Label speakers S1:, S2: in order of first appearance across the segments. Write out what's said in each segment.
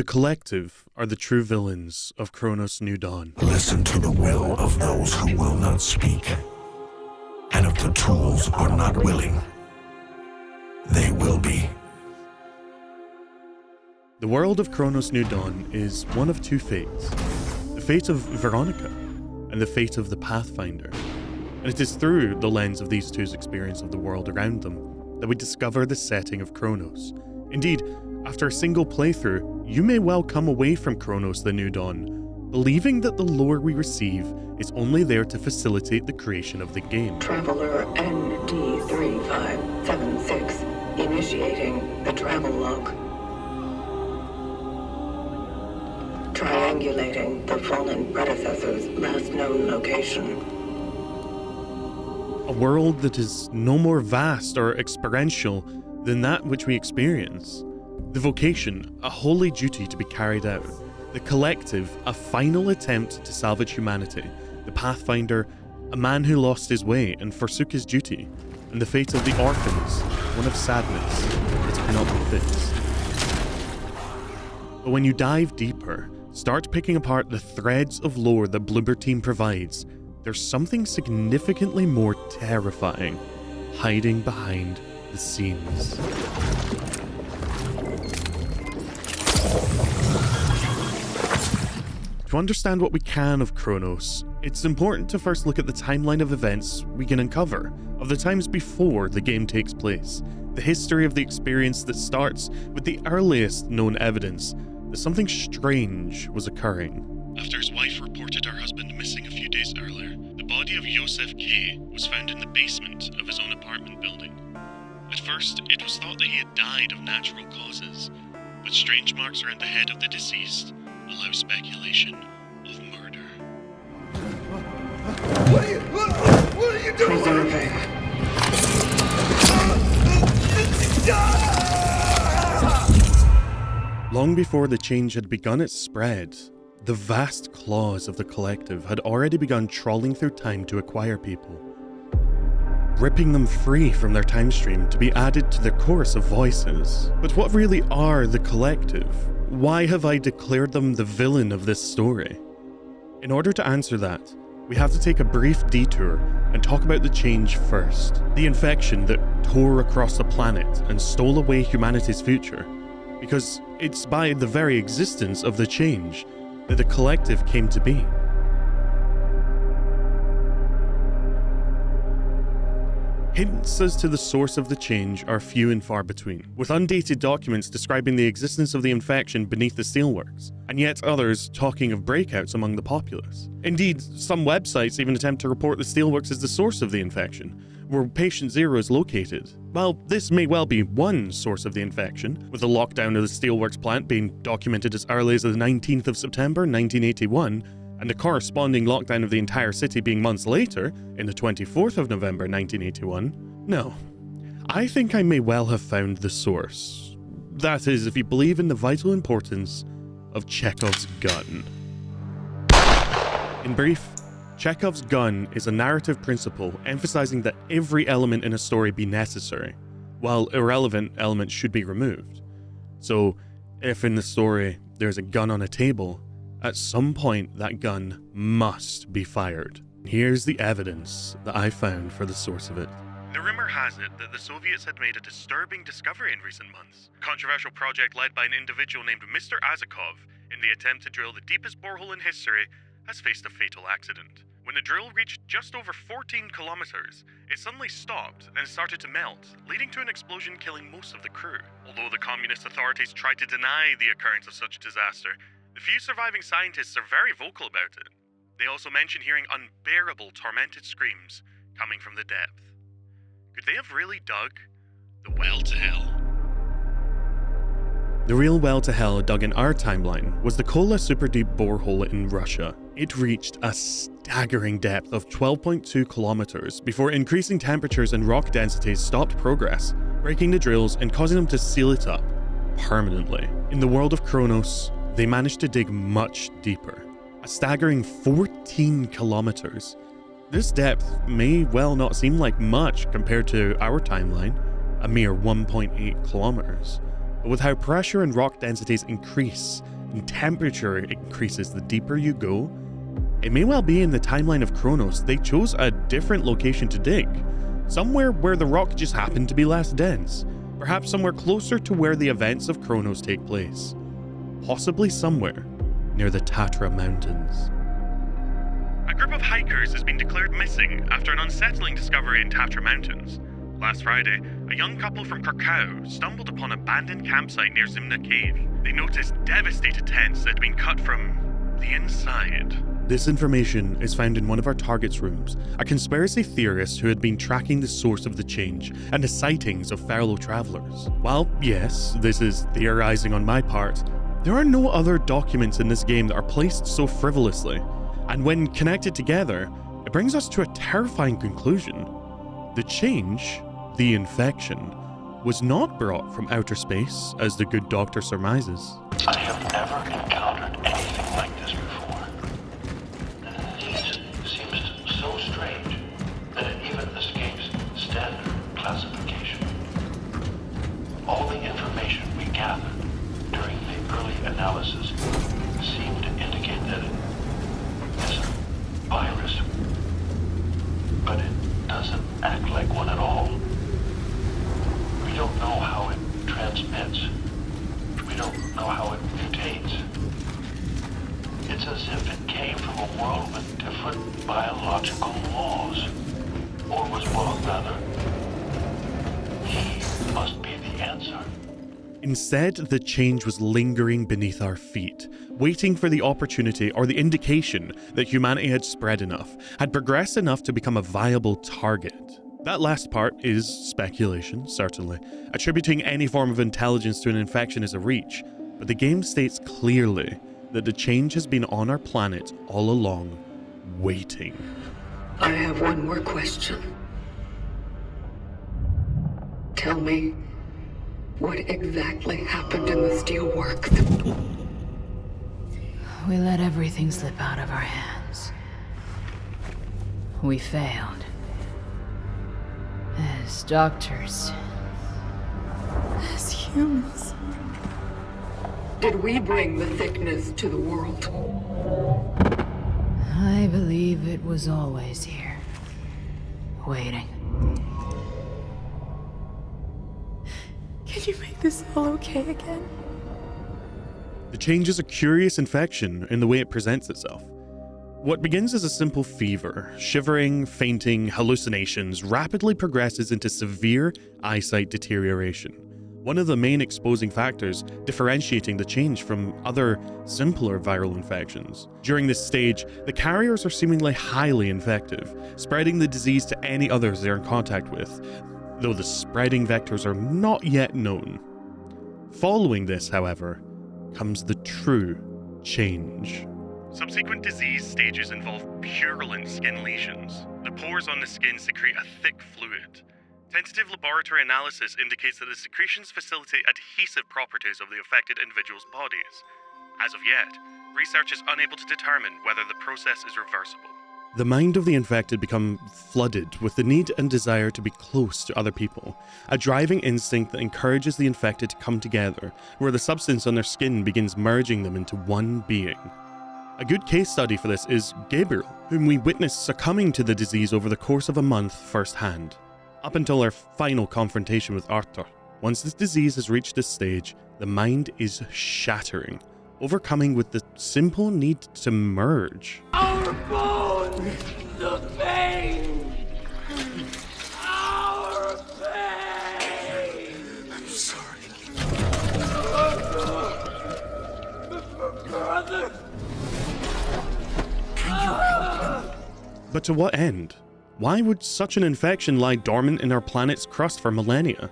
S1: The Collective are the true villains of Kronos' New Dawn.
S2: Listen to the will of those who will not speak. And if the tools are not willing, they will be.
S1: The world of Kronos' New Dawn is one of two fates. The fate of Veronica and the fate of the Pathfinder. And it is through the lens of these two's experience of the world around them that we discover the setting of Kronos. Indeed, after a single playthrough, you may well come away from Kronos the New Dawn, believing that the lore we receive is only there to facilitate the creation of the game.
S3: Traveler ND3576, initiating the travel log. Triangulating the fallen predecessor's last known location.
S1: A world that is no more vast or experiential than that which we experience. The vocation, a holy duty to be carried out. The Collective, a final attempt to salvage humanity. The Pathfinder, a man who lost his way and forsook his duty. And the fate of the orphans, one of sadness that cannot be fixed. But when you dive deeper, start picking apart the threads of lore that Bloober Team provides, there's something significantly more terrifying hiding behind the scenes. To understand what we can of Kronos, it's important to first look at the timeline of events we can uncover, of the times before the game takes place, the history of the experience that starts with the earliest known evidence that something strange was occurring. After his wife reported her husband missing a few days earlier, the body of Yosef K. was found in the basement of his own apartment building. At first, it was thought that he had died of natural causes, but strange marks around the head of the deceased allow speculation of murder.
S2: What are you doing?
S3: Preserving.
S1: Long before the change had begun its spread, the vast claws of the Collective had already begun trawling through time to acquire people, ripping them free from their time stream to be added to their chorus of voices. But what really are the Collective? Why have I declared them the villain of this story? In order to answer that, we have to take a brief detour and talk about the change first. The infection that tore across the planet and stole away humanity's future. Because it's by the very existence of the change that the Collective came to be. Hints as to the source of the change are few and far between, with undated documents describing the existence of the infection beneath the steelworks, and yet others talking of breakouts among the populace. Indeed, some websites even attempt to report the steelworks as the source of the infection, where patient zero is located. While this may well be one source of the infection, with the lockdown of the steelworks plant being documented as early as the 19th of September 1981, and the corresponding lockdown of the entire city being months later, in the 24th of November 1981, no. I think I may well have found the source. That is, if you believe in the vital importance of Chekhov's gun. In brief, Chekhov's gun is a narrative principle emphasizing that every element in a story be necessary, while irrelevant elements should be removed. So, if in the story there's a gun on a table, at some point that gun must be fired. Here's the evidence that I found for the source of it. The rumor has it that the Soviets had made a disturbing discovery in recent months. A controversial project led by an individual named Mr. Azakov, in the attempt to drill the deepest borehole in history, has faced a fatal accident. When the drill reached just over 14 kilometers, it suddenly stopped and started to melt, leading to an explosion killing most of the crew. Although the communist authorities tried to deny the occurrence of such disaster, the few surviving scientists are very vocal about it. They also mention hearing unbearable, tormented screams coming from the depth. Could they have really dug the well to hell? The real well to hell dug in our timeline was the Kola super deep borehole in Russia. It reached a staggering depth of 12.2 kilometers before increasing temperatures and rock densities stopped progress, breaking the drills and causing them to seal it up permanently. In the world of Kronos, they managed to dig much deeper, a staggering 14 kilometers. This depth may well not seem like much compared to our timeline, a mere 1.8 kilometers. But with how pressure and rock densities increase and temperature increases the deeper you go. It may well be in the timeline of Chronos they chose a different location to dig, somewhere where the rock just happened to be less dense, perhaps somewhere closer to where the events of Chronos take place, possibly somewhere near the Tatra Mountains. A group of hikers has been declared missing after an unsettling discovery in Tatra Mountains. Last Friday, a young couple from Krakow stumbled upon an abandoned campsite near Zimna Cave. They noticed devastated tents that had been cut from the inside. This information is found in one of our target's rooms, a conspiracy theorist who had been tracking the source of the change and the sightings of fellow travelers. While, yes, this is theorizing on my part, there are no other documents in this game that are placed so frivolously, and when connected together, it brings us to a terrifying conclusion. The change, the infection, was not brought from outer space, as the good doctor surmises.
S4: I have never encountered anything like this before. It seems so strange that it even escapes standard classification. All the information we gathered during the early analysis seemed to indicate that it is a virus, but it doesn't act like one at all. We don't know how it transmits. We don't know how it mutates. It's as if it came from a world with different biological laws. Or was one rather. He must be the answer.
S1: Instead, the change was lingering beneath our feet, waiting for the opportunity or the indication that humanity had spread enough, had progressed enough to become a viable target. That last part is speculation, certainly. Attributing any form of intelligence to an infection is a reach, but the game states clearly that the change has been on our planet all along, waiting.
S3: I have one more question. Tell me, what exactly happened in the steelwork?
S5: We let everything slip out of our hands. We failed. As doctors. As humans.
S3: Did we bring the thickness to the world?
S5: I believe it was always here. Waiting.
S6: Can you make this all okay again?
S1: The change is a curious infection in the way it presents itself. What begins as a simple fever, shivering, fainting, hallucinations, rapidly progresses into severe eyesight deterioration. One of the main exposing factors differentiating the change from other, simpler viral infections. During this stage, the carriers are seemingly highly infective, spreading the disease to any others they're in contact with, though the spreading vectors are not yet known. Following this, however, comes the true change. Subsequent disease stages involve purulent skin lesions. The pores on the skin secrete a thick fluid. Tentative laboratory analysis indicates that the secretions facilitate adhesive properties of the affected individual's bodies. As of yet, research is unable to determine whether the process is reversible. The mind of the infected become flooded with the need and desire to be close to other people, a driving instinct that encourages the infected to come together, where the substance on their skin begins merging them into one being. A good case study for this is Gabriel, whom we witnessed succumbing to the disease over the course of a month firsthand, up until our final confrontation with Arthur. Once this disease has reached this stage, the mind is shattering, overcoming with the simple need to merge.
S6: Our bones! The pain! Our pain!
S2: I'm sorry.
S6: Brother!
S2: Can you help him?
S1: But to what end? Why would such an infection lie dormant in our planet's crust for millennia?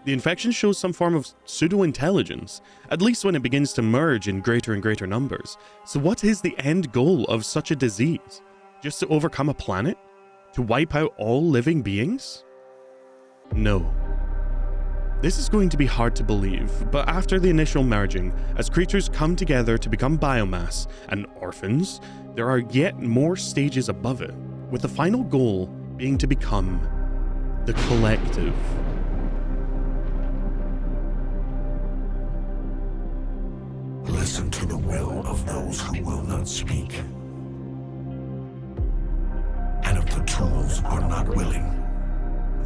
S1: The infection shows some form of pseudo-intelligence, at least when it begins to merge in greater and greater numbers. So what is the end goal of such a disease? Just to overcome a planet? To wipe out all living beings? No. This is going to be hard to believe, but after the initial merging, as creatures come together to become biomass and orphans, there are yet more stages above it, with the final goal being to become the collective.
S2: listen to the will of those who will not speak. And if the tools are not willing,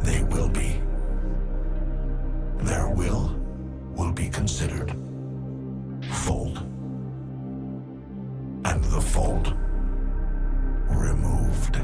S2: they will be. Their will be considered fold, and the fold removed.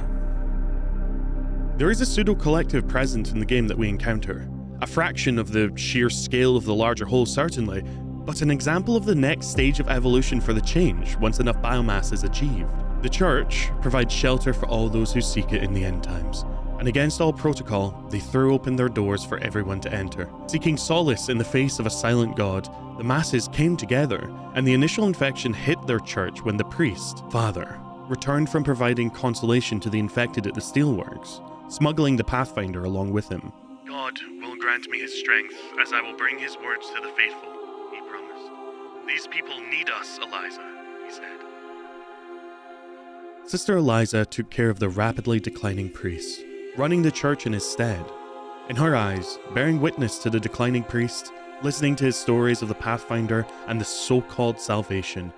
S1: There is a pseudo-collective present in the game that we encounter. A fraction of the sheer scale of the larger whole, certainly, but an example of the next stage of evolution for the change once enough biomass is achieved. The Church provides shelter for all those who seek it in the end times, and against all protocol, they threw open their doors for everyone to enter. Seeking solace in the face of a silent God, the masses came together, and the initial infection hit their church when the priest, Father, returned from providing consolation to the infected at the steelworks, smuggling the Pathfinder along with him. God will grant me his strength, as I will bring his words to the faithful, he promised. These people need us, Eliza, he said. Sister Eliza took care of the rapidly declining priest, running the church in his stead. In her eyes, bearing witness to the declining priest, listening to his stories of the Pathfinder and the so-called salvation,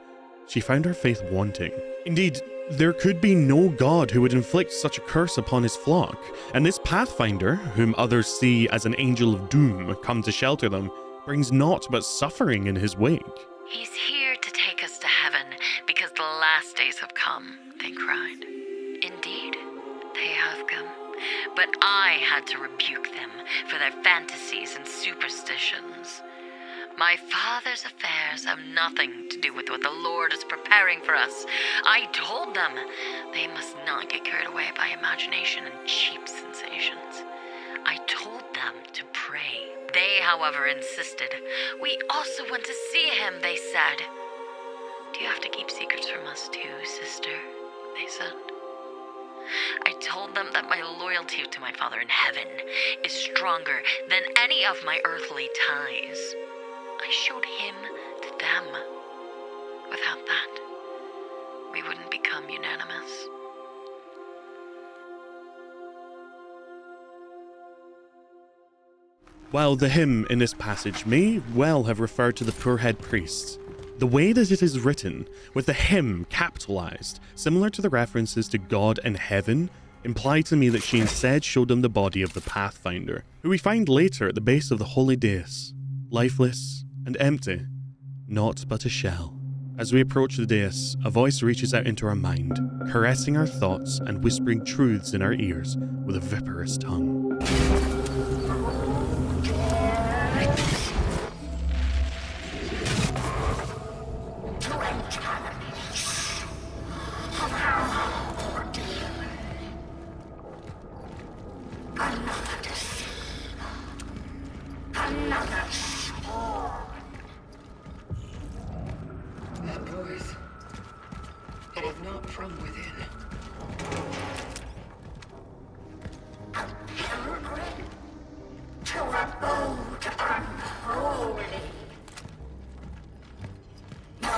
S1: she found her faith wanting. Indeed, there could be no God who would inflict such a curse upon his flock, and this Pathfinder, whom others see as an angel of doom come to shelter them, brings naught but suffering in his wake.
S5: He's here to take us to heaven because the last days have come, they cried. Indeed, they have come. But I had to rebuke them for their fantasies and superstitions. My father's affairs have nothing to do with what the Lord is preparing for us. I told them they must not get carried away by imagination and cheap sensations. I told them to pray. They, however, insisted. We also want to see him, they said. Do you have to keep secrets from us too, sister? They said. I told them that my loyalty to my Father in heaven is stronger than any of my earthly ties. I showed him to them. Without that, we wouldn't become unanimous.
S1: While the hymn in this passage may well have referred to the poor head priests, the way that it is written, with the hymn capitalized, similar to the references to God and heaven, imply to me that she instead showed them the body of the Pathfinder, who we find later at the base of the holy dais, lifeless and empty, naught but a shell. As we approach the dais, a voice reaches out into our mind, caressing our thoughts and whispering truths in our ears with a viperous tongue.
S3: That voice, it is not from within.
S7: A pilgrim to abode unholy. No,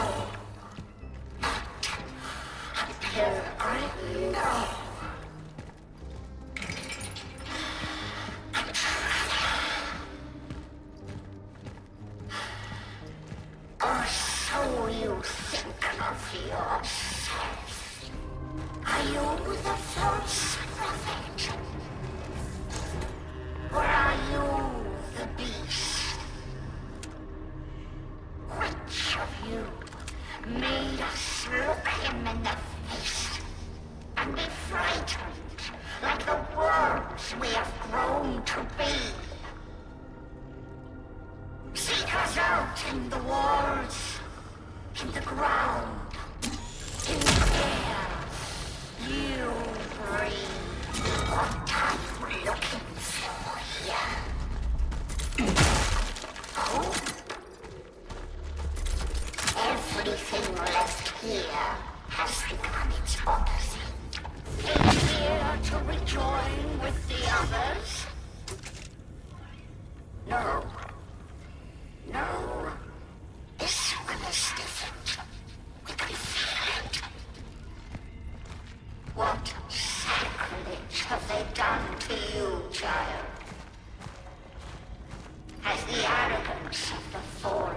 S7: not a pilgrim, no. Or so you think of yourself. Are you the false prophet? Or are you the beast? Which of you made us look him in the face and be frightened like the worms we have grown to be? Seek us out in the walls, in the ground, in the air. You breathe what I'm looking for here. Hope? Everything left here has become its opposite. Came here to rejoin with the others? No. No. This one is different. We can feel it. What sacrilege have they done to you, child? Has the arrogance of the fallen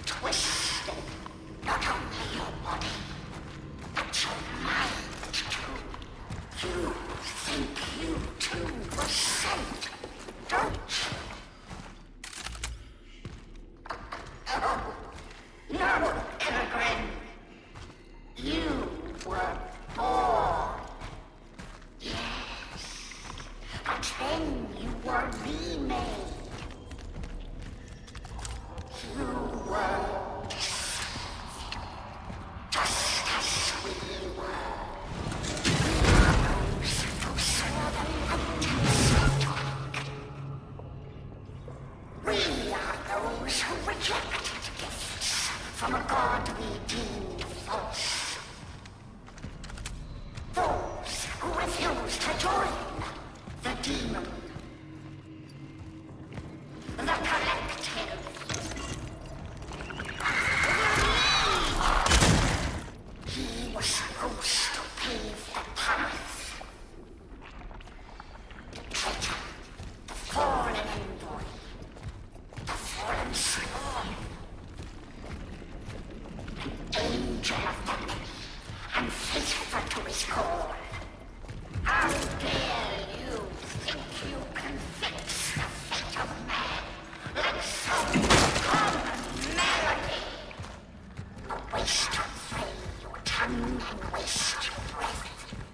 S7: twisted deemed false. Those who refuse to join the demon. The collective. He was supposed to pave the path. The traitor, the fallen envoy, the fallen soul. An angel of the many, and faithful to his call. How dare you think you can fix the fate of man like some common melody? A waste of flame your tongue and waste your breath.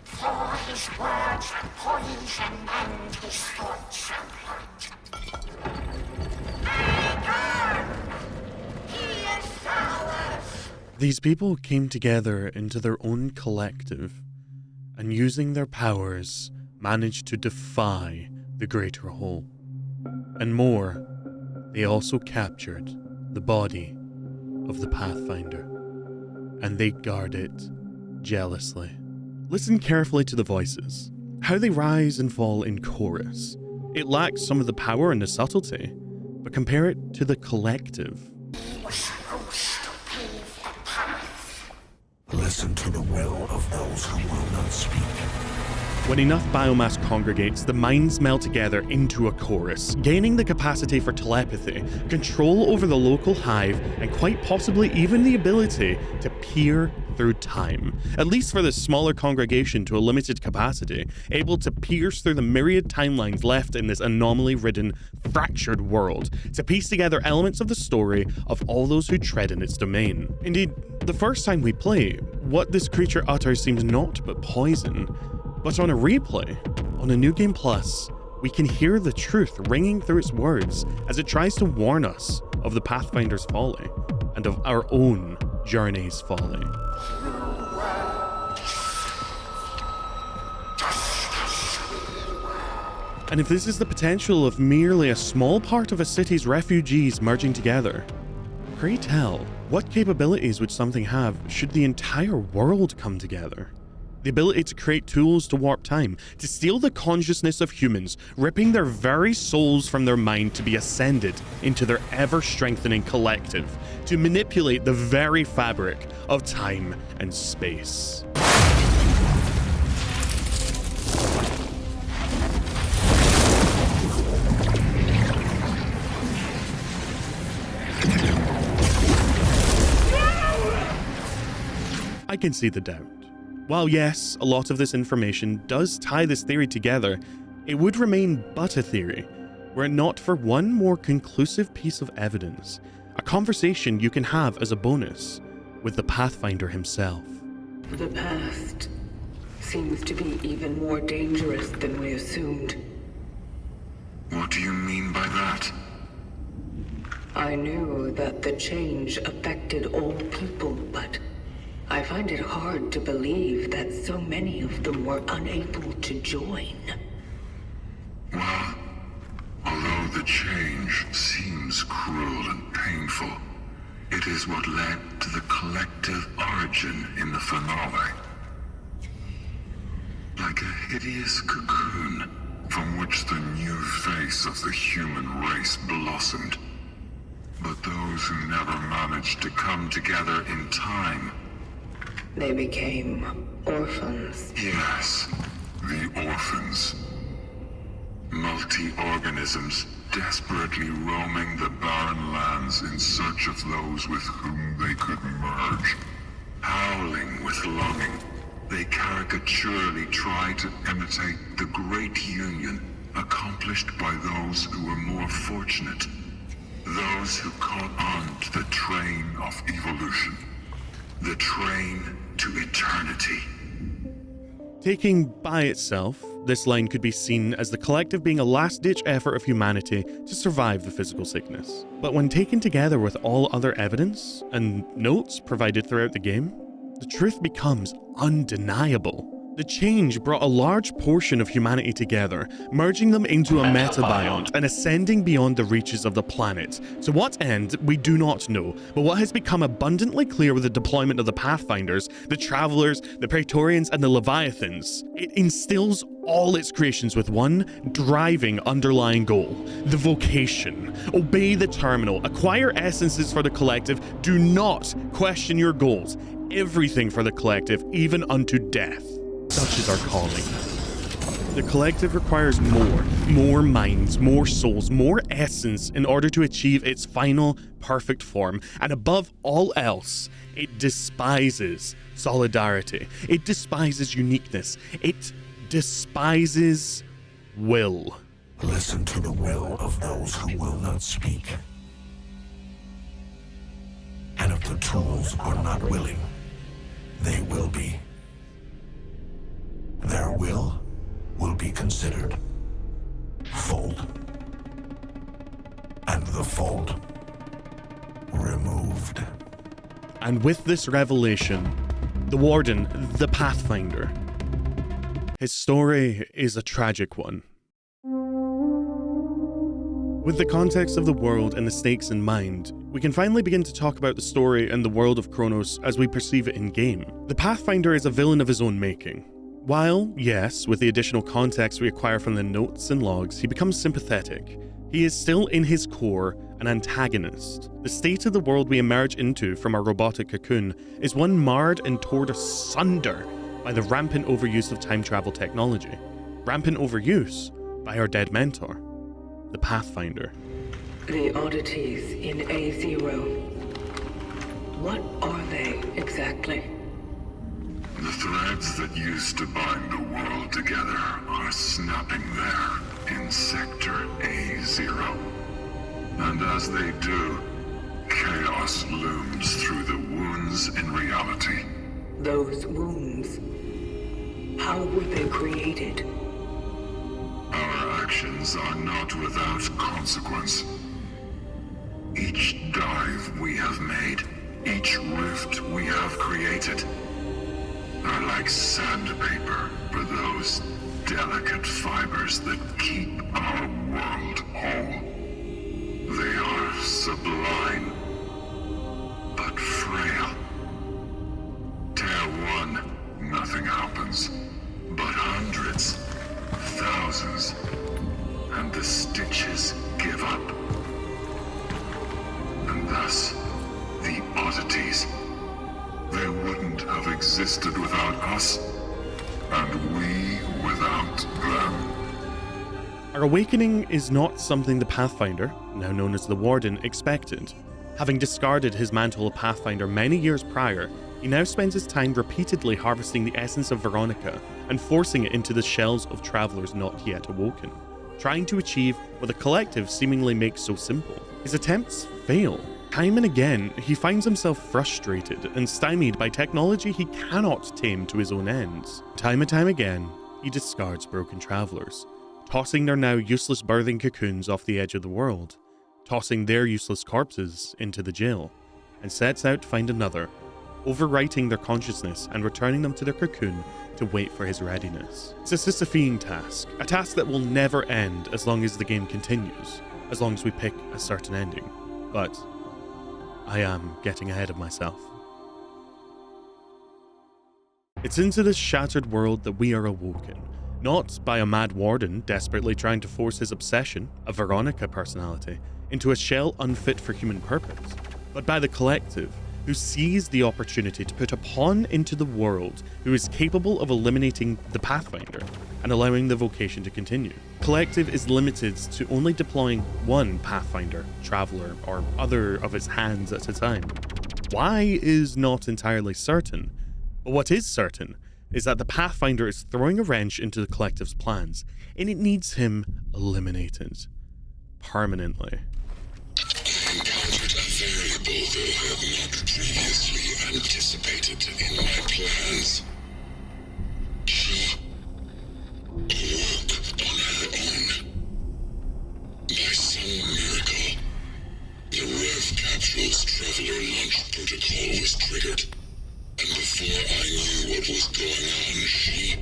S7: For his words are poison and his thoughts are blood. He is ours!
S1: These people came together into their own collective, and using their powers, managed to defy the greater whole. And more, they also captured the body of the Pathfinder, and they guard it jealously. Listen carefully to the voices, how they rise and fall in chorus. It lacks some of the power and the subtlety, but compare it to the collective.
S7: He was supposed to pave the path.
S2: Listen to the will of those who will not speak.
S1: When enough biomass congregates, the minds meld together into a chorus, gaining the capacity for telepathy, control over the local hive, and quite possibly even the ability to peer through time. At least for this smaller congregation to a limited capacity, able to pierce through the myriad timelines left in this anomaly-ridden, fractured world, to piece together elements of the story of all those who tread in its domain. Indeed, the first time we play, what this creature utters seems naught but poison. But on a replay, on a New Game Plus, we can hear the truth ringing through its words as it tries to warn us of the Pathfinder's folly and of our own journey's folly. And if this is the potential of merely a small part of a city's refugees merging together, pray tell, what capabilities would something have should the entire world come together? The ability to create tools to warp time, to steal the consciousness of humans, ripping their very souls from their mind to be ascended into their ever-strengthening collective, to manipulate the very fabric of time and space. I can see the doubt. While yes, a lot of this information does tie this theory together, it would remain but a theory, were it not for one more conclusive piece of evidence, a conversation you can have as a bonus with the Pathfinder himself.
S3: The past seems to be even more dangerous than we assumed.
S2: What do you mean by that?
S3: I knew that the change affected all people, but I find it hard to believe that so many of them were unable to join.
S2: Well, although the change seems cruel and painful, it is what led to the collective origin in the finale. Like a hideous cocoon from which the new face of the human race blossomed. But those who never managed to come together in time.
S3: They became orphans.
S2: Yes, the orphans. Multi-organisms desperately roaming the barren lands in search of those with whom they could merge. Howling with longing, they caricaturely try to imitate the great union accomplished by those who were more fortunate. Those who caught on to the train of evolution. The train to eternity.
S1: Taking by itself, this line could be seen as the collective being a last-ditch effort of humanity to survive the physical sickness. But when taken together with all other evidence and notes provided throughout the game, the truth becomes undeniable. The change brought a large portion of humanity together, merging them into a metabiont and ascending beyond the reaches of the planet. To what end, we do not know, but what has become abundantly clear with the deployment of the Pathfinders, the Travelers, the Praetorians, and the Leviathans, it instills all its creations with one driving underlying goal: the vocation. Obey the terminal, acquire essences for the collective, do not question your goals. Everything for the collective, even unto death. Such is our calling. The collective requires more minds, more souls, more essence in order to achieve its final perfect form. And above all else, it despises solidarity. It despises uniqueness. It despises will.
S8: Listen to the will of those who will not speak. And if the tools are not willing, they will be. Their will be considered fold, and the fold removed.
S1: And with this revelation, the Warden, the Pathfinder, his story is a tragic one. With the context of the world and the stakes in mind, we can finally begin to talk about the story and the world of Chronos as we perceive it in-game. The Pathfinder is a villain of his own making. While, yes, with the additional context we acquire from the notes and logs, he becomes sympathetic, he is still in his core an antagonist. The state of the world we emerge into from our robotic cocoon is one marred and torn asunder by the rampant overuse of time travel technology. Rampant overuse by our dead mentor, the Pathfinder.
S3: The oddities in A0. What are they exactly?
S2: The threads that used to bind the world together are snapping there in Sector A0. And as they do, chaos looms through the wounds in reality.
S3: Those wounds, how were they created?
S2: Our actions are not without consequence. Each dive we have made, each rift we have created, are like sandpaper for those delicate fibers that keep our world whole. They are sublime, but frail. Tear one, nothing happens, but hundreds, thousands, and the stitches give up. And thus, the oddities, they wouldn't have existed without us, and we without them.
S1: Our awakening is not something the Pathfinder, now known as the Warden, expected. Having discarded his mantle of Pathfinder many years prior, he now spends his time repeatedly harvesting the essence of Veronica and forcing it into the shells of travelers not yet awoken, trying to achieve what the collective seemingly makes so simple. His attempts fail. Time and again, he finds himself frustrated and stymied by technology he cannot tame to his own ends. Time and time again, he discards broken travelers, tossing their now useless birthing cocoons off the edge of the world, tossing their useless corpses into the jail, and sets out to find another, overwriting their consciousness and returning them to their cocoon to wait for his readiness. It's a Sisyphean task, a task that will never end as long as the game continues, as long as we pick a certain ending. But I am getting ahead of myself. It's into this shattered world that we are awoken, not by a mad warden desperately trying to force his obsession, a Veronica personality, into a shell unfit for human purpose, but by the collective, who sees the opportunity to put a pawn into the world who is capable of eliminating the Pathfinder and allowing the vocation to continue. Collective is limited to only deploying one Pathfinder, Traveler, or other of its hands at a time. Why is not entirely certain, but what is certain is that the Pathfinder is throwing a wrench into the collective's plans, and it needs him eliminated. Permanently.
S2: I encountered a variable that I had not previously anticipated in my plans. She awoke on her own. By some miracle, the Rev Capsule's Traveler launch protocol was triggered, and before I knew what was going on, she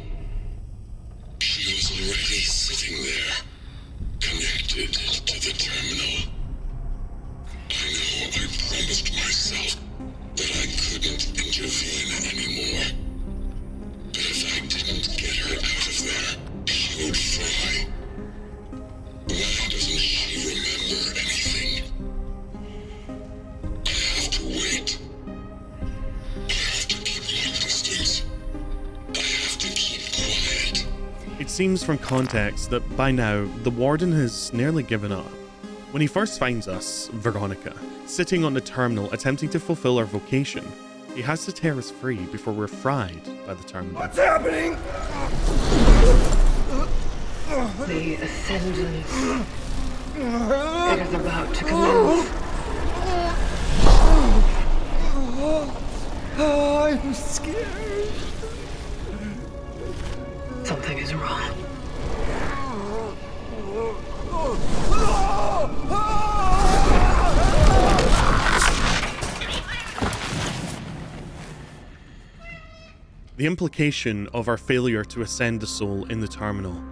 S1: seems from context that by now, the Warden has nearly given up. When he first finds us, Veronica, sitting on the terminal attempting to fulfill our vocation, he has to tear us free before we're fried by the terminal.
S9: What's happening?
S3: The ascendance. It is about to commence.
S9: I'm scared.
S3: Something is wrong.
S1: The implication of our failure to ascend the soul in the terminal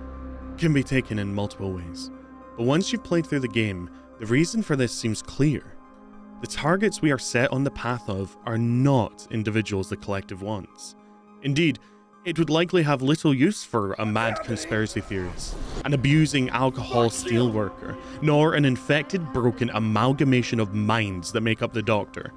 S1: can be taken in multiple ways. But once you've played through the game, the reason for this seems clear. The targets we are set on the path of are not individuals the collective wants. Indeed, it would likely have little use for a mad conspiracy theorist, an abusing alcohol steelworker, nor an infected, broken amalgamation of minds that make up the Doctor.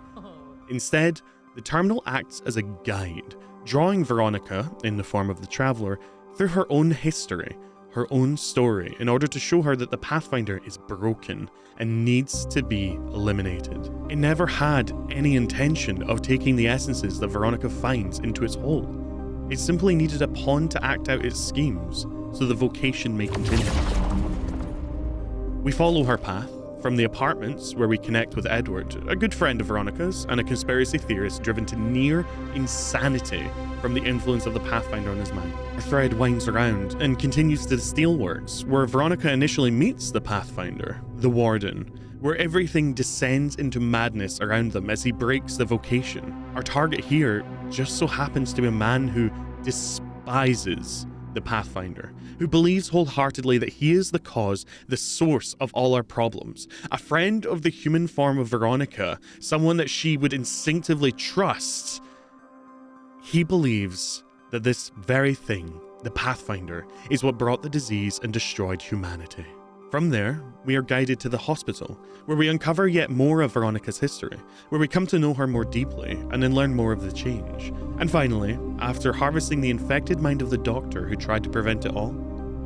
S1: Instead, the terminal acts as a guide, drawing Veronica, in the form of the Traveler, through her own history, her own story, in order to show her that the Pathfinder is broken and needs to be eliminated. It never had any intention of taking the essences that Veronica finds into its hold. It simply needed a pawn to act out its schemes, so the vocation may continue. We follow her path, from the apartments where we connect with Edward, a good friend of Veronica's, and a conspiracy theorist driven to near insanity from the influence of the Pathfinder on his mind. Our thread winds around and continues to the Steelworks, where Veronica initially meets the Pathfinder, the Warden, where everything descends into madness around them as he breaks the vocation. Our target here just so happens to be a man who despises the Pathfinder, who believes wholeheartedly that he is the cause, the source of all our problems, a friend of the human form of Veronica, someone that she would instinctively trust. He believes that this very thing, the Pathfinder, is what brought the disease and destroyed humanity. From there, we are guided to the hospital, where we uncover yet more of Veronica's history, where we come to know her more deeply and then learn more of the change. And finally, after harvesting the infected mind of the Doctor who tried to prevent it all,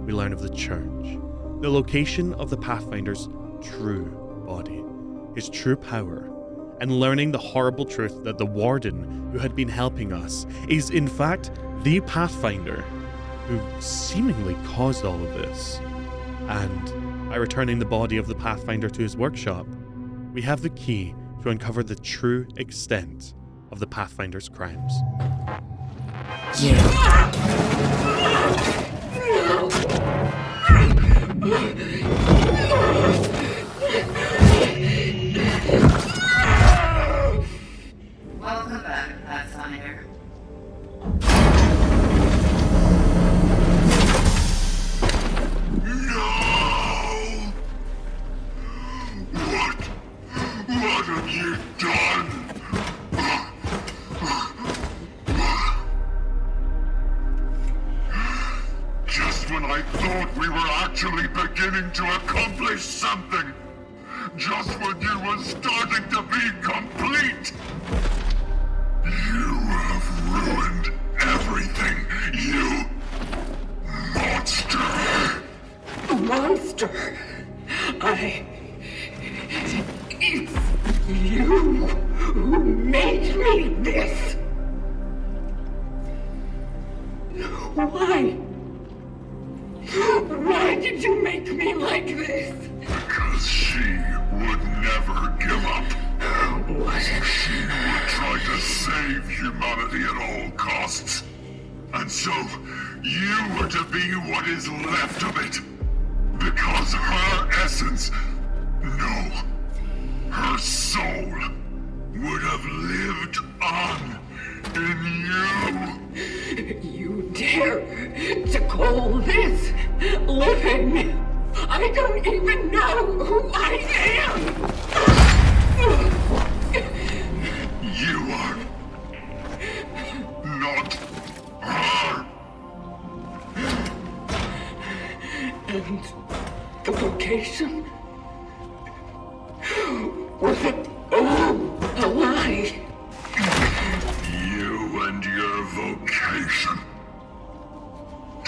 S1: we learn of the Church, the location of the Pathfinder's true body, his true power, and learning the horrible truth that the Warden who had been helping us is in fact the Pathfinder who seemingly caused all of this. And by returning the body of the Pathfinder to his workshop, we have the key to uncover the true extent of the Pathfinder's crimes.
S5: Welcome back, Pathfinder.
S2: What have you done? Just when I thought we were actually beginning to accomplish something. Just when you were starting to be complete. You have ruined everything, you monster.
S3: Monster? It's you who made me this. Why? Why did you make me like this?
S2: Because she would never give up.
S3: What?
S2: She would try to save humanity at all costs. And so, you were to be what is left of it. Because her essence, no, her soul, would have lived on in you.
S3: You dare to call this living? I don't even know who I am!
S2: You are not her.
S3: And the vocation? Was it all a lie?
S2: You and your vocation.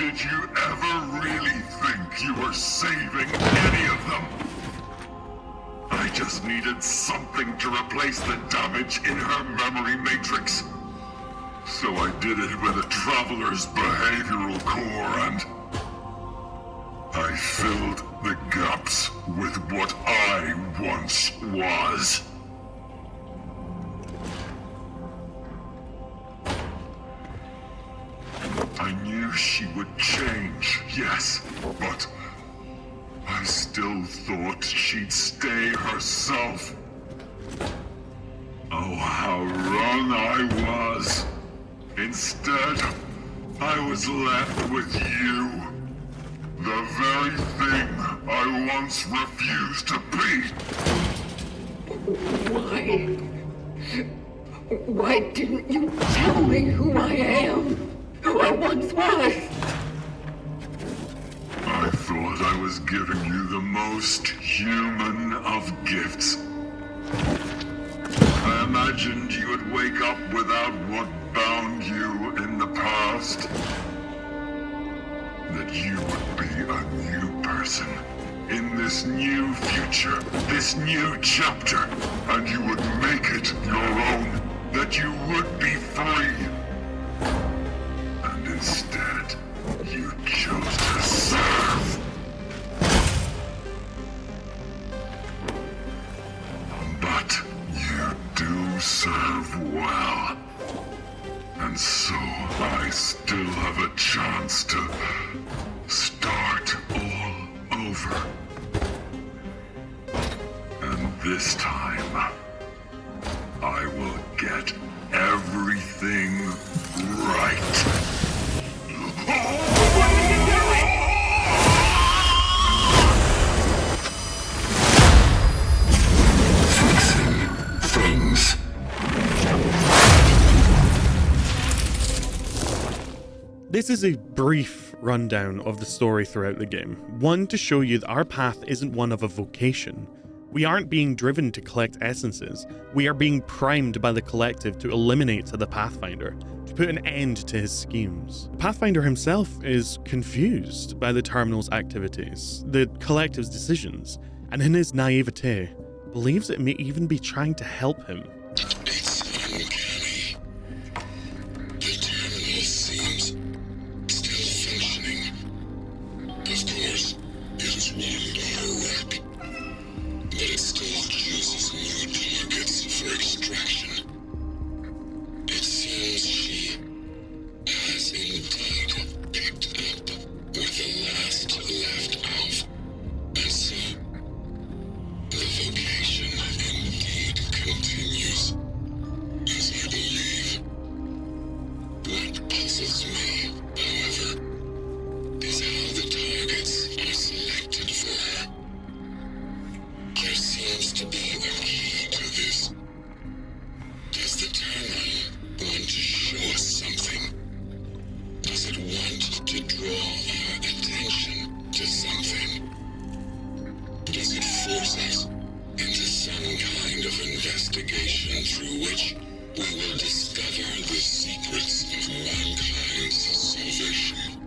S2: Did you ever really think you were saving any of them? I just needed something to replace the damage in her memory matrix. So I did it with a traveler's behavioral core, and I filled the gaps with what I once was. I knew she would change, yes, but I still thought she'd stay herself. Oh, how wrong I was. Instead, I was left with you. The very thing I once refused to be.
S3: Why didn't you tell me who I am? Who I once was?
S2: I thought I was giving you the most human of gifts. I imagined you would wake up without what bound you in the past. That you would be a new person in this new future, this new chapter, and you would make it your own, that you would be free. And instead, you chose to serve. But you do serve well. And so I still have a chance to start all over. And this time, I will get everything right. Things.
S1: This is a brief rundown of the story throughout the game. One, to show you that our path isn't one of a vocation. We aren't being driven to collect essences. We are being primed by the collective to eliminate the Pathfinder, to put an end to his schemes. The Pathfinder himself is confused by the Terminal's activities, the collective's decisions, and in his naivete, believes it may even be trying to help him.
S2: It's uncanny. The terminal seems still functioning. Of course, it has warned our wreck, but it still chooses new targets for extraction. It seems she has indeed picked up with the last left of, and so the vocation indeed continues, as I believe. What puzzles me, however, is how the targets are selected for her. There seems to be a key to this. Does the Terminal want to show us something? Does it want to draw our attention to something? Does it force us into some kind of investigation through which we will discover the secrets of mankind's salvation?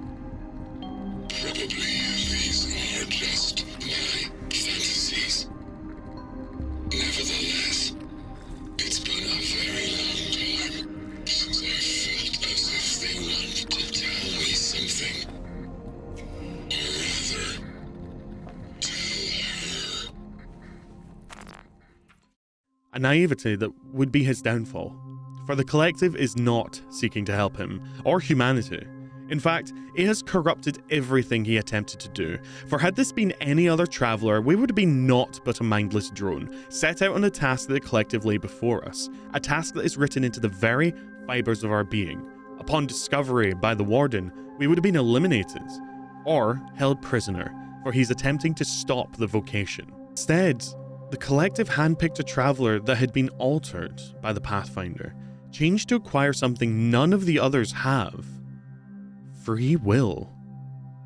S2: Probably these are just my fantasies. Nevertheless, it's been a very long time since I felt as if they wanted to tell me something. Or rather, tell her.
S1: A naivety that would be his downfall. For the collective is not seeking to help him, or humanity. In fact, it has corrupted everything he attempted to do, for had this been any other traveller, we would have been naught but a mindless drone, set out on a task that the collective lay before us, a task that is written into the very fibres of our being. Upon discovery by the Warden, we would have been eliminated, or held prisoner, for he's attempting to stop the vocation. Instead, the collective handpicked a traveller that had been altered by the Pathfinder, changed to acquire something none of the others have. Free will.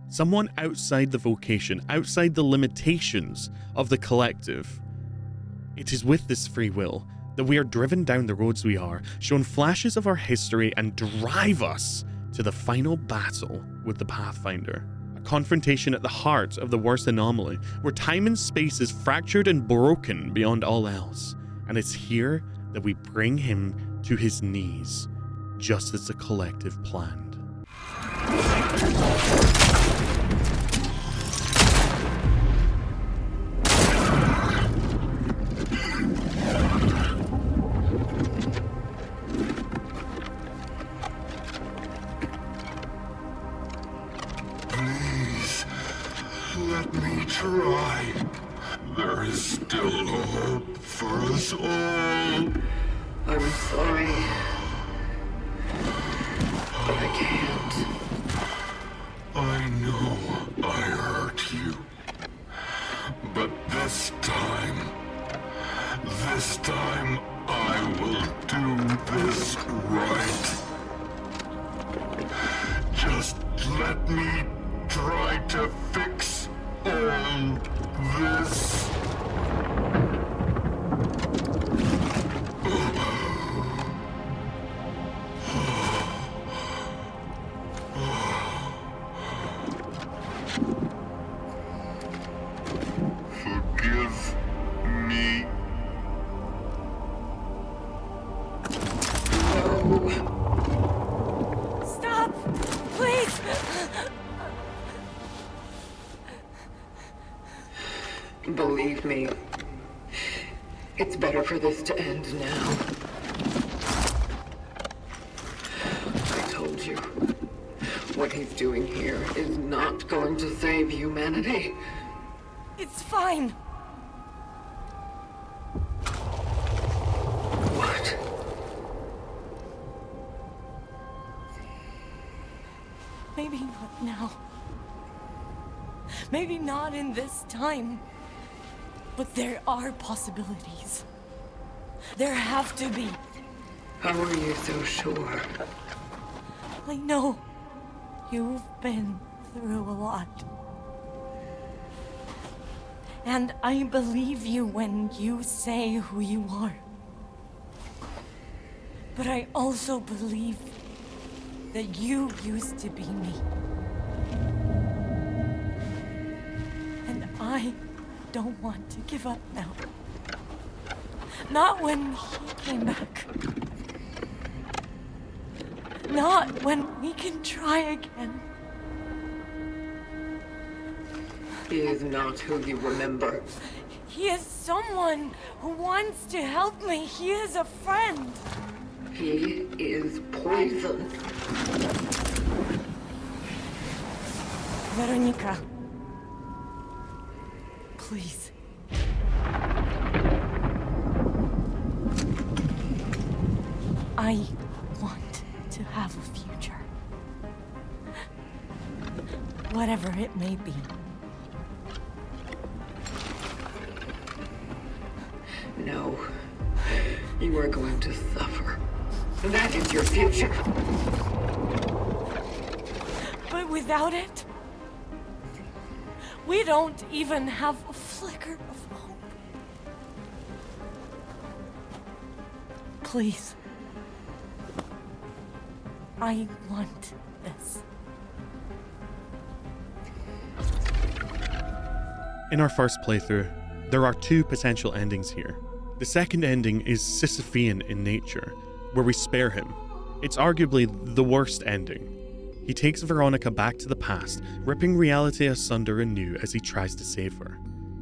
S1: Someone outside the vocation, outside the limitations of the collective. It is with this free will that we are driven down the roads we are, shown flashes of our history and drive us to to the final battle with the Pathfinder. A confrontation at the heart of the worst anomaly, where time and space is fractured and broken beyond all else. And it's here that we bring him to his knees, just as the collective planned.
S2: Please, let me try. There is still hope for us all.
S3: I'm sorry, but I can't.
S2: I know I hurt you. But this time I will do this right. Just let me try to fix all this. Forgive me.
S6: Stop! Please!
S3: Believe me, it's better for this to end now. I told you, what he's doing here is not going to save humanity.
S6: It's fine.
S3: What?
S6: Maybe not now. Maybe not in this time. But there are possibilities. There have to be.
S3: How are you so sure?
S6: I know you've been through a lot. And I believe you when you say who you are. But I also believe that you used to be me. And I don't want to give up now. Not when he came back. Not when we can try again.
S3: He is not who you remember.
S6: He is someone who wants to help me. He is a friend.
S3: He is poison.
S6: Veronica. Please. I want to have a future. Whatever it may be.
S3: No. You are going to suffer. That is your future.
S6: But without it, we don't even have a flicker of hope. Please. I want this.
S1: In our first playthrough, there are two potential endings here. The second ending is Sisyphean in nature, where we spare him. It's arguably the worst ending. He takes Veronica back to the past, ripping reality asunder anew as he tries to save her.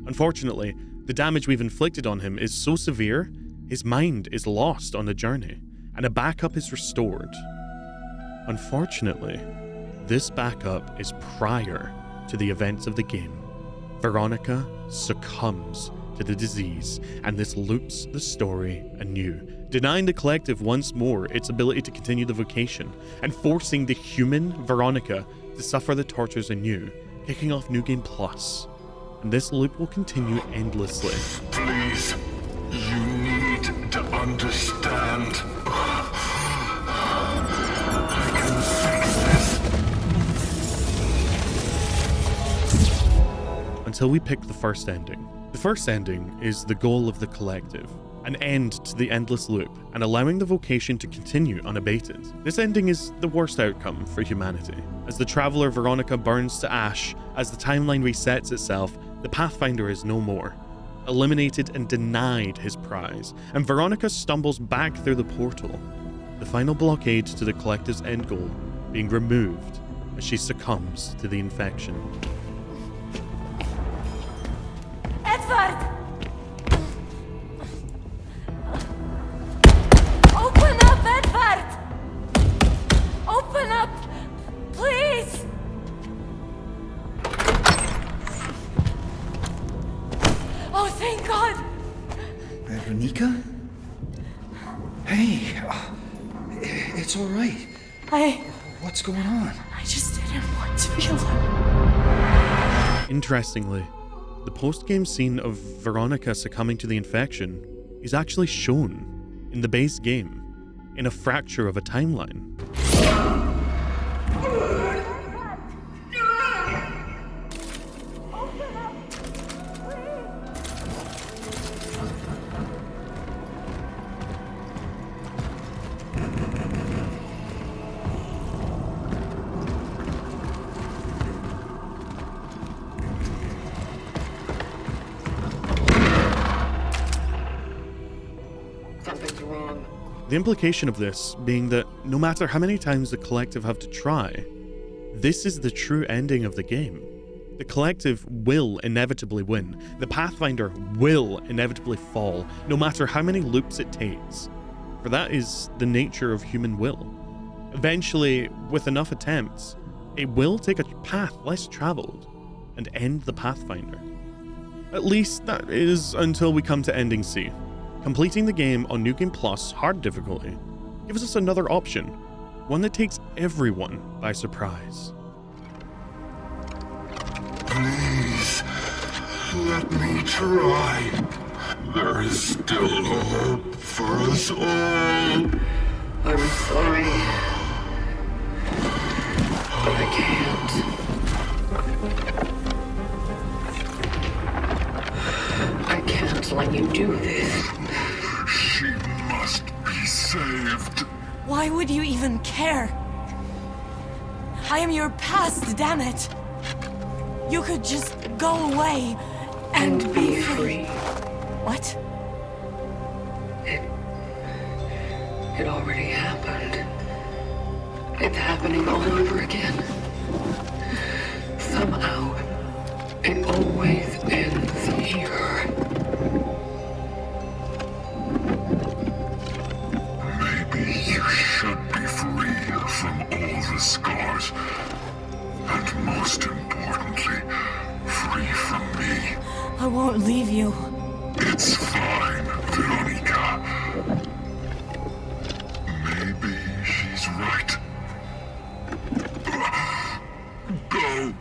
S1: Unfortunately, the damage we've inflicted on him is so severe, his mind is lost on the journey, and a backup is restored. Unfortunately, this backup is prior to the events of the game. Veronica succumbs to the disease, and this loops the story anew, denying the collective once more its ability to continue the vocation, and forcing the human Veronica to suffer the tortures anew, kicking off New Game Plus. And this loop will continue endlessly.
S2: Please, you need to understand. I can fix this.
S1: Until we pick the first ending. The first ending is the goal of the collective, an end to the endless loop, and allowing the vocation to continue unabated. This ending is the worst outcome for humanity. As the traveler Veronica burns to ash, as the timeline resets itself, the Pathfinder is no more. Eliminated and denied his prize, and Veronica stumbles back through the portal. The final blockade to the collective's end goal being removed as she succumbs to the infection.
S6: Edward! Open up, Edward! Open up! Please! Oh, thank God!
S9: Veronica? Hey, it's all right. What's going on?
S6: I just didn't want to be alone.
S1: Interestingly, the post-game scene of Veronica succumbing to the infection is actually shown in the base game, in a fracture of a timeline.
S3: Something's wrong.
S1: The implication of this being that no matter how many times the collective have to try, this is the true ending of the game. The collective will inevitably win. The Pathfinder will inevitably fall, no matter how many loops it takes. For that is the nature of human will. Eventually, with enough attempts, it will take a path less traveled and end the Pathfinder. At least that is until we come to Ending C. Completing the game on New Game Plus hard difficulty gives us another option, one that takes everyone by surprise.
S2: Please, let me try. There is still hope for us all.
S3: I'm sorry. But I can't. I can't let you do this.
S2: She must be saved.
S6: Why would you even care? I am your past, damn it. You could just go away and
S3: be free.
S6: What?
S3: It already happened. It's happening all over again. Somehow, it always ends here.
S2: Maybe you should be free from all the scars. And most importantly, free from me.
S6: I won't leave you.
S2: It's fine, Veronica. Maybe she's right. Go.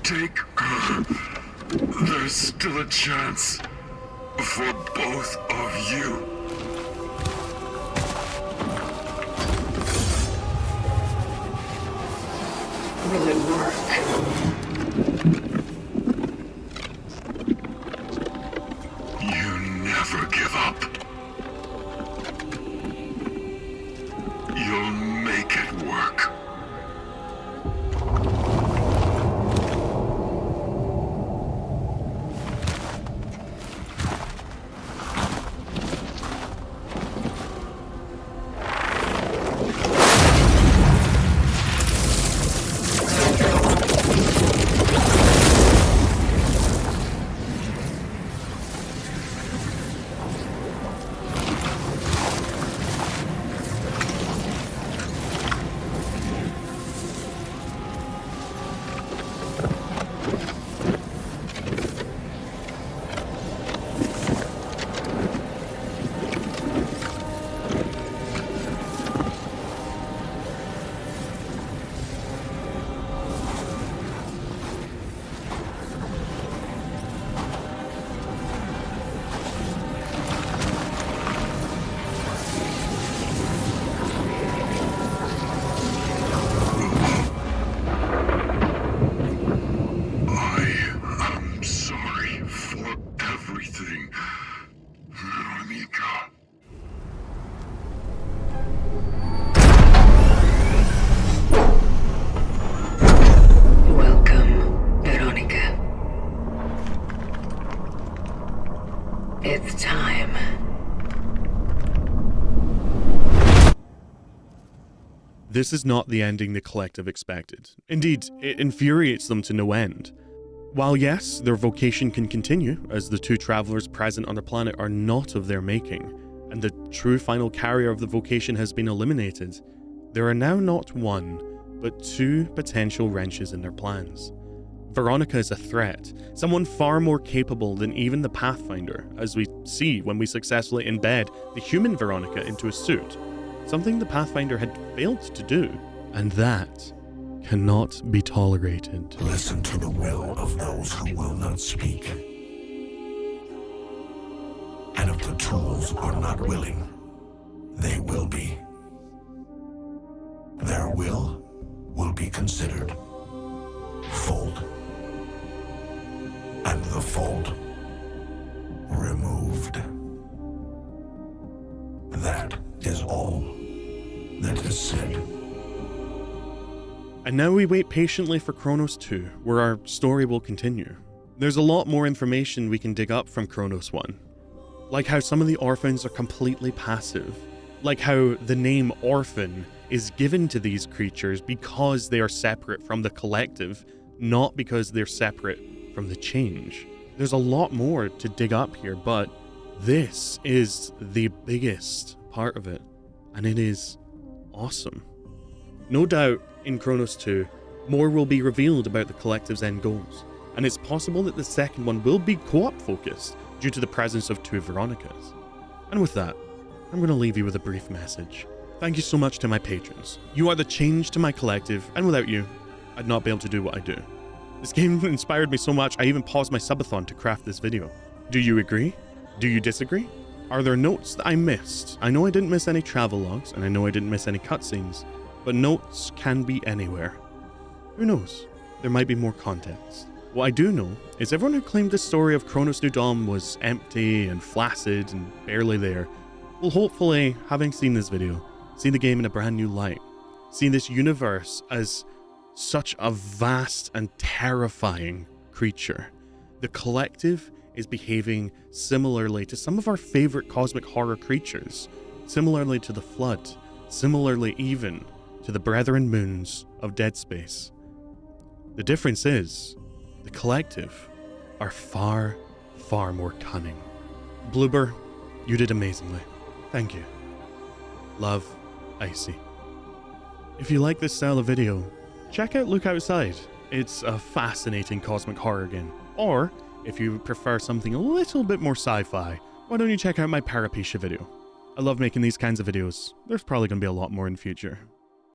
S2: Take her. There's still a chance for both of you.
S3: Will it work?
S2: You never give up. You'll make it work.
S1: This is not the ending the collective expected. Indeed, it infuriates them to no end. While yes, their vocation can continue, as the two travelers present on the planet are not of their making, and the true final carrier of the vocation has been eliminated, there are now not one, but two potential wrenches in their plans. Veronica is a threat, someone far more capable than even the Pathfinder, as we see when we successfully embed the human Veronica into a suit, something the Pathfinder had failed to do, and that cannot be tolerated.
S8: Listen to the will of those who will not speak. And if the tools are not willing, they will be. Their will be considered fault, and the fault removed. That is all that is said.
S1: And now we wait patiently for Chronos 2, where our story will continue. There's a lot more information we can dig up from Chronos 1. Like how some of the orphans are completely passive. Like how the name orphan is given to these creatures because they are separate from the collective, not because they're separate from the change. There's a lot more to dig up here, but this is the biggest part of it, and it is awesome. No doubt, in Chronos 2, more will be revealed about the collective's end goals, and it's possible that the second one will be co-op focused due to the presence of two Veronicas. And with that, I'm going to leave you with a brief message. Thank you so much to my patrons. You are the change to my collective, and without you, I'd not be able to do what I do. This game inspired me so much, I even paused my subathon to craft this video. Do you agree? Do you disagree? Are there notes that I missed? I know I didn't miss any travel logs, and I know I didn't miss any cutscenes, but notes can be anywhere. Who knows? There might be more context. What I do know is everyone who claimed the story of Chronos New Dawn was empty and flaccid and barely there will hopefully, having seen this video, see the game in a brand new light. See this universe as such a vast and terrifying creature. The collective is behaving similarly to some of our favorite cosmic horror creatures, similarly to the Flood, similarly even to the Brethren Moons of Dead Space. The difference is, the collective are far, far more cunning. Bloober, you did amazingly. Thank you. Love, Icy. If you like this style of video, check out Look Outside. It's a fascinating cosmic horror game. Or, if you prefer something a little bit more sci-fi, why don't you check out my Parapecia video? I love making these kinds of videos. There's probably going to be a lot more in the future.